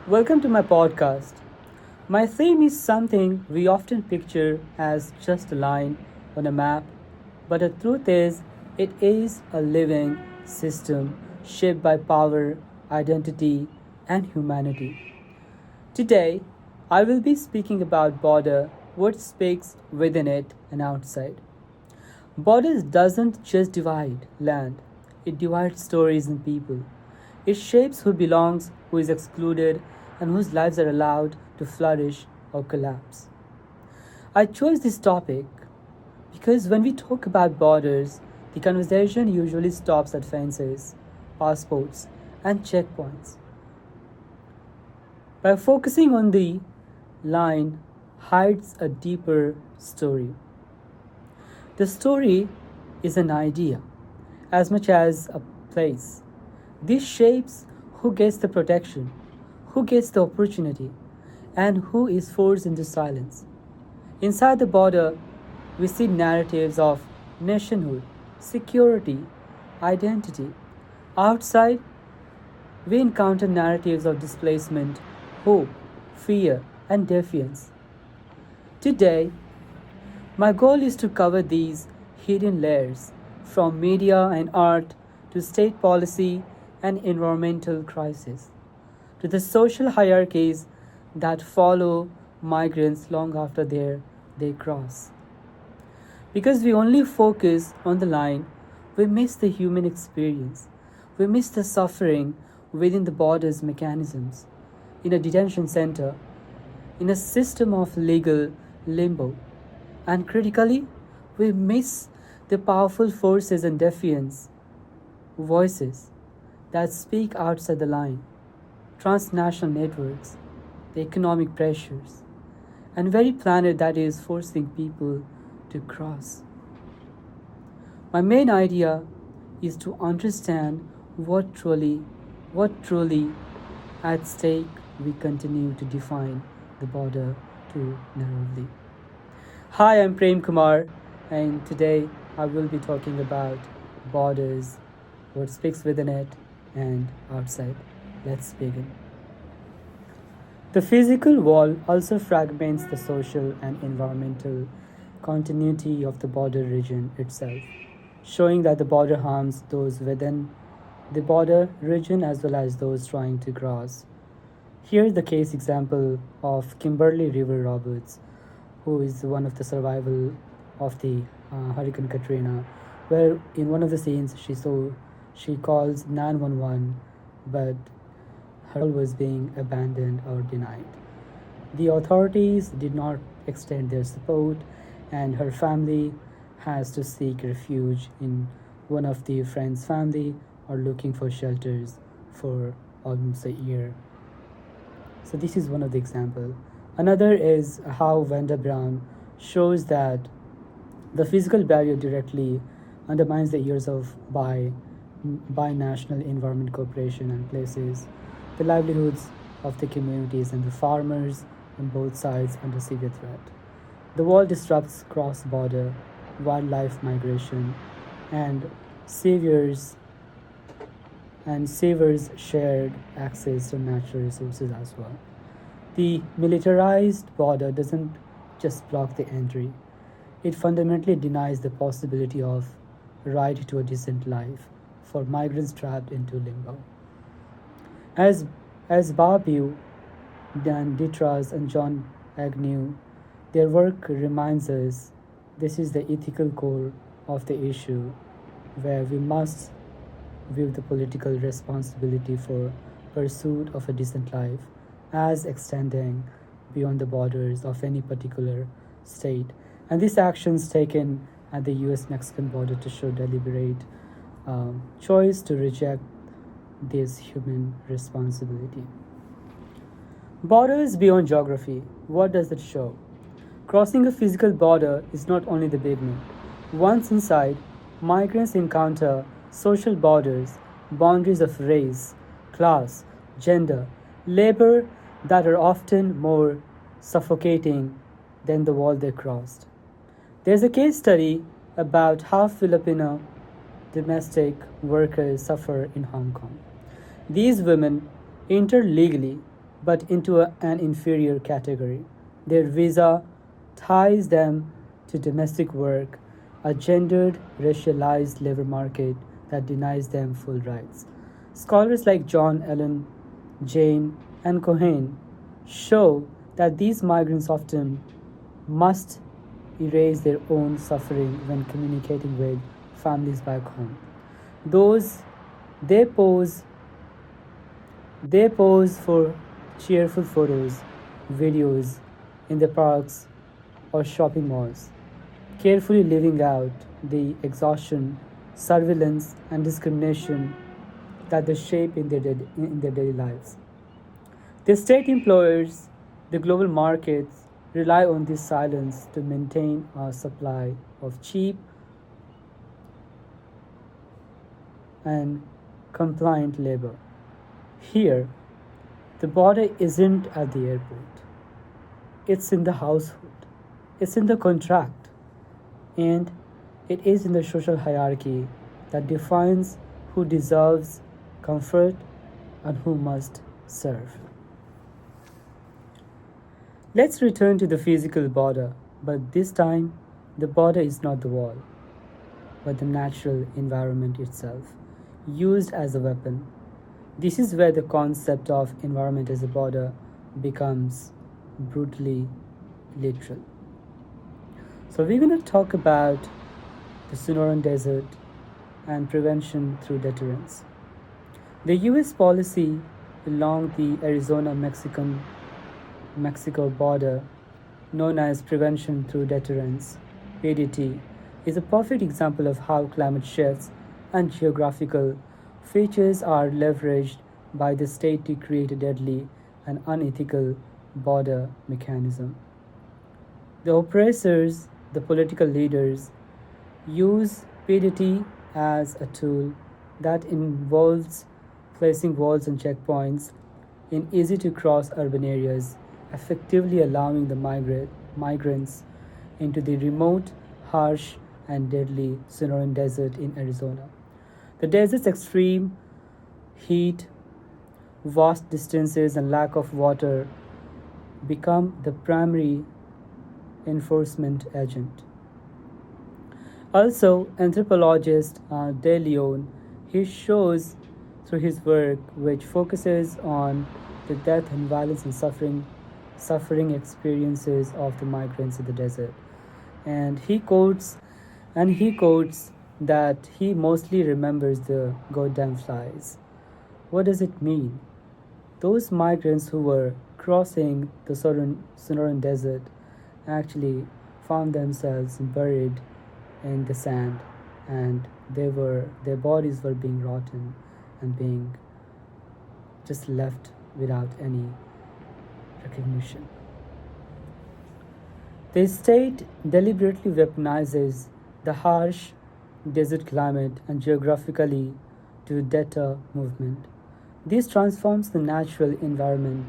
Welcome to my podcast. My theme is something we often picture as just a line on a map, but the truth is, it is a living system shaped by power, identity, and humanity. Today, I will be speaking about border, what speaks within it and outside. Borders doesn't just divide land, it divides stories and people. It shapes who belongs, who is excluded, and whose lives are allowed to flourish or collapse. I chose this topic because when we talk about borders, the conversation usually stops at fences, passports, and checkpoints. By focusing on the line hides a deeper story. The story is an idea as much as a place. This shapes who gets the protection, who gets the opportunity, and who is forced into silence. Inside the border, we see narratives of nationhood, security, identity. Outside, we encounter narratives of displacement, hope, fear, and defiance. Today, my goal is to cover these hidden layers from media and art to state policy and environmental crisis to the social hierarchies that follow migrants long after they cross. Because we only focus on the line, we miss the human experience. We miss the suffering within the borders mechanisms, in a detention center, in a system of legal limbo. And critically, we miss the powerful forces and defiance voices that speak outside the line, transnational networks, the economic pressures, and very planet that is forcing people to cross. My main idea is to understand what truly at stake we continue to define the border too narrowly. Hi, I'm Prem Kumar, and today I will be talking about borders, what speaks within it, and outside. Let's begin. The physical wall also fragments the social and environmental continuity of the border region itself, showing that the border harms those within the border region as well as those trying to cross. Here's the case example of Kimberly River Roberts, who is one of the survival of the Hurricane Katrina, where in one of the scenes she calls 911, but her call was being abandoned or denied. The authorities did not extend their support, and her family has to seek refuge in one of the friend's family or looking for shelters for almost a year. So this is one of the example. Another is how Vanda Brown shows that the physical barrier directly undermines the years of bi-national environment cooperation and places the livelihoods of the communities and the farmers on both sides under severe threat. The wall disrupts cross-border wildlife migration and severs shared access to natural resources as well. The militarized border doesn't just block the entry, it fundamentally denies the possibility of right to a decent life for migrants trapped into limbo. As Barbew, Dan Ditras, and John Agnew, their work reminds us this is the ethical core of the issue, where we must view the political responsibility for pursuit of a decent life as extending beyond the borders of any particular state. And these actions taken at the US-Mexican border to show deliberate choice to reject this human responsibility. Borders beyond geography. What does it show? Crossing a physical border is not only the beginning. Once inside, migrants encounter social borders, boundaries of race, class, gender, labor that are often more suffocating than the wall they crossed. There's a case study about how Filipino domestic workers suffer in Hong Kong. These women enter legally but into an inferior category. Their visa ties them to domestic work, a gendered, racialized labor market that denies them full rights. Scholars like John Allen, Jane, and Cohen show that these migrants often must erase their own suffering when communicating with families back home. Those they pose they pose for cheerful photos, videos in the parks or shopping malls, carefully living out the exhaustion, surveillance, and discrimination that they shape in their daily lives. The state employers, the global markets, rely on this silence to maintain a supply of cheap and compliant labor. Here, the border isn't at the airport, it's in the household, it's in the contract, and it is in the social hierarchy that defines who deserves comfort and who must serve. Let's return to the physical border, but this time the border is not the wall, but the natural environment itself, used as a weapon. This is where the concept of environment as a border becomes brutally literal. So, we're going to talk about the Sonoran Desert and prevention through deterrence. The US policy along the Arizona Mexico border, known as prevention through deterrence (PDT), is a perfect example of how climate shifts and geographical features are leveraged by the state to create a deadly and unethical border mechanism. The oppressors, the political leaders, use PDT as a tool that involves placing walls and checkpoints in easy to cross urban areas, effectively allowing the migrants into the remote, harsh, and deadly Sonoran Desert in Arizona. The desert's extreme heat, vast distances, and lack of water become the primary enforcement agent. Also, anthropologist De Leon, he shows through his work, which focuses on the death and violence and suffering experiences of the migrants in the desert, and he quotes that he mostly remembers the goddamn flies. What does it mean? Those migrants who were crossing the Sonoran Desert actually found themselves buried in the sand, and their bodies were being rotten and being just left without any recognition. The state deliberately weaponizes the harsh desert climate and geographically to deter movement. This transforms the natural environment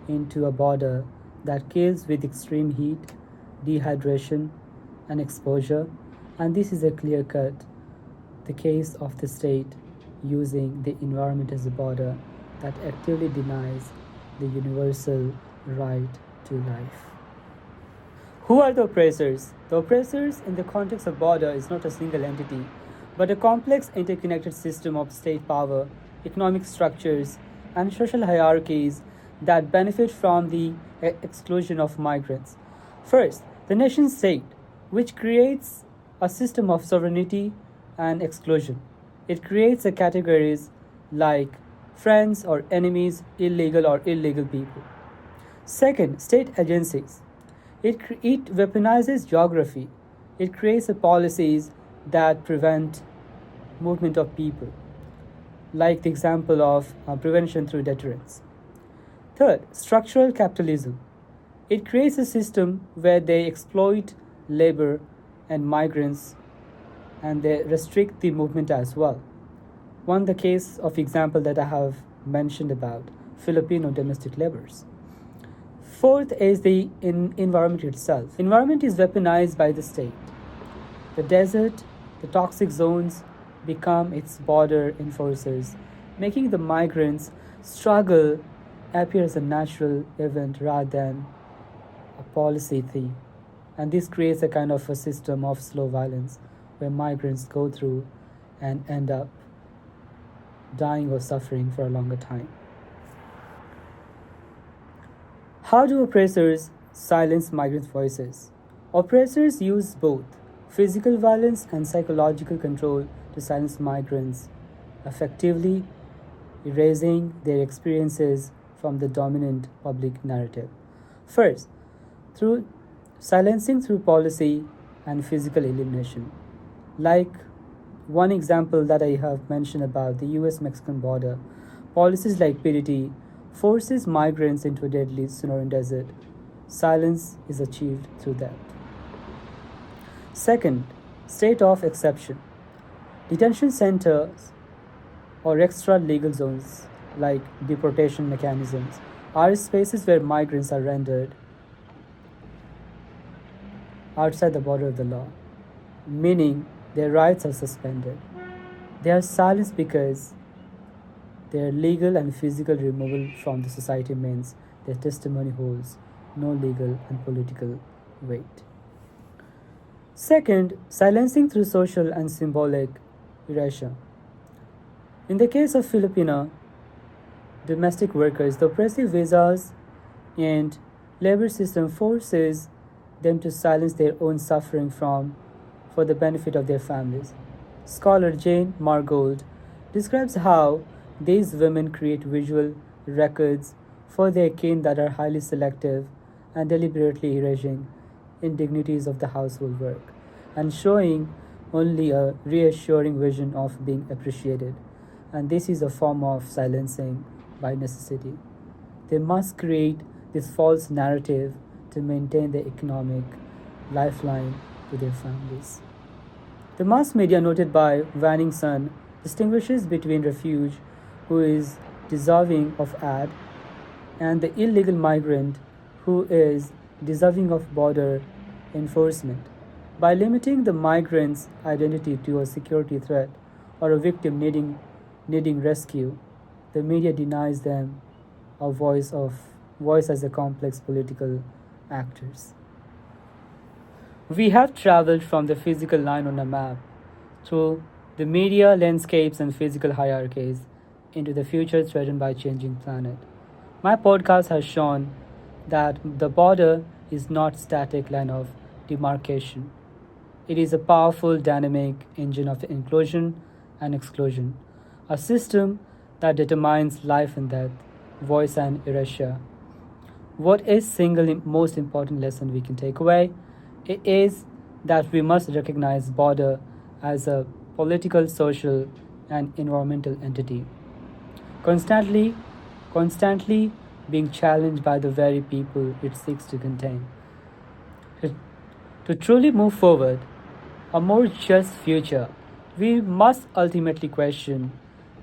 into a border that kills with extreme heat, dehydration, and exposure, and this is a clear cut the case of the state using the environment as a border that actively denies the universal right to life. Who are the oppressors? The oppressors in the context of border is not a single entity, but a complex interconnected system of state power, economic structures, and social hierarchies that benefit from the exclusion of migrants. First, the nation state, which creates a system of sovereignty and exclusion. It creates a categories like friends or enemies, illegal or illegal people. Second, state agencies. It weaponizes geography. It creates policies that prevent movement of people, like the example of prevention through deterrence. Third, structural capitalism. It creates a system where they exploit labor and migrants and they restrict the movement as well. One the case of example that I have mentioned about Filipino domestic laborers. Fourth is the environment itself. Environment is weaponized by the state. The desert, the toxic zones become its border enforcers, making the migrants struggle appear as a natural event rather than a policy theme. And this creates a kind of a system of slow violence where migrants go through and end up dying or suffering for a longer time. How do oppressors silence migrants' voices? Oppressors use both physical violence and psychological control to silence migrants, effectively erasing their experiences from the dominant public narrative. First, through silencing through policy and physical elimination. Like one example that I have mentioned about the US Mexican border, policies like PDT forces migrants into a deadly Sonoran desert. Silence is achieved through that. Second, state of exception. Detention centers or extra legal zones like deportation mechanisms are spaces where migrants are rendered outside the border of the law, meaning their rights are suspended. They are silenced because their legal and physical removal from the society means their testimony holds no legal and political weight. Second, silencing through social and symbolic erasure. In the case of Filipino domestic workers, the oppressive visas and labor system forces them to silence their own suffering for the benefit of their families. Scholar Jane Margold describes how these women create visual records for their kin that are highly selective and deliberately erasing indignities of the household work and showing only a reassuring vision of being appreciated. And this is a form of silencing by necessity. They must create this false narrative to maintain their economic lifeline to their families. The mass media, noted by Vanning Sun, distinguishes between refuge, who is deserving of aid, and the illegal migrant, who is deserving of border enforcement. By limiting the migrant's identity to a security threat or a victim needing rescue, the media denies them a voice as a complex political actors. We have traveled from the physical line on a map through the media landscapes and physical hierarchies into the future threatened by changing planet. My podcast has shown that the border is not static line of demarcation. It is a powerful dynamic engine of inclusion and exclusion, a system that determines life and death, voice and erasure. What is single most important lesson we can take away? It is that we must recognize border as a political, social, and environmental entity, constantly being challenged by the very people it seeks to contain. To, to truly move forward, a more just future, we must ultimately question,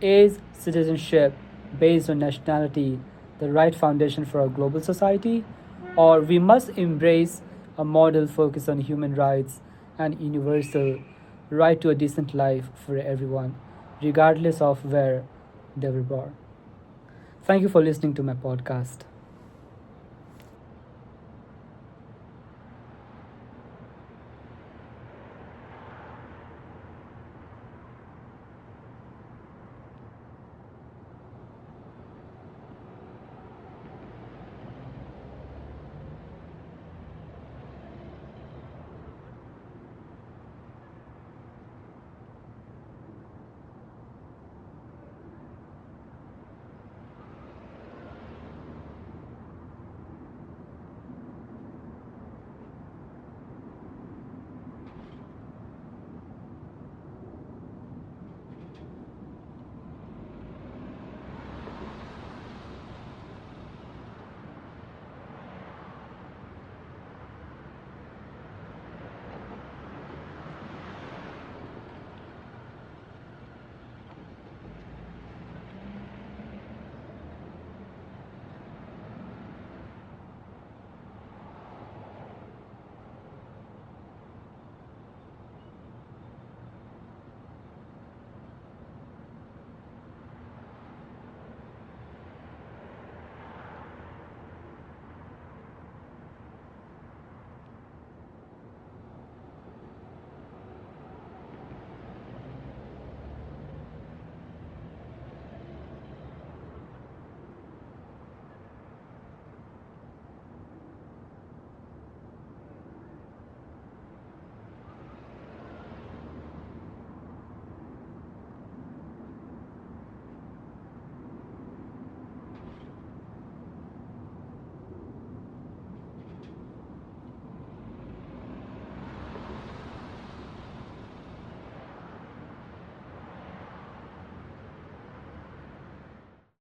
is citizenship based on nationality the right foundation for a global society, or we must embrace a model focused on human rights and universal right to a decent life for everyone, regardless of where they were born. Thank you for listening to my podcast.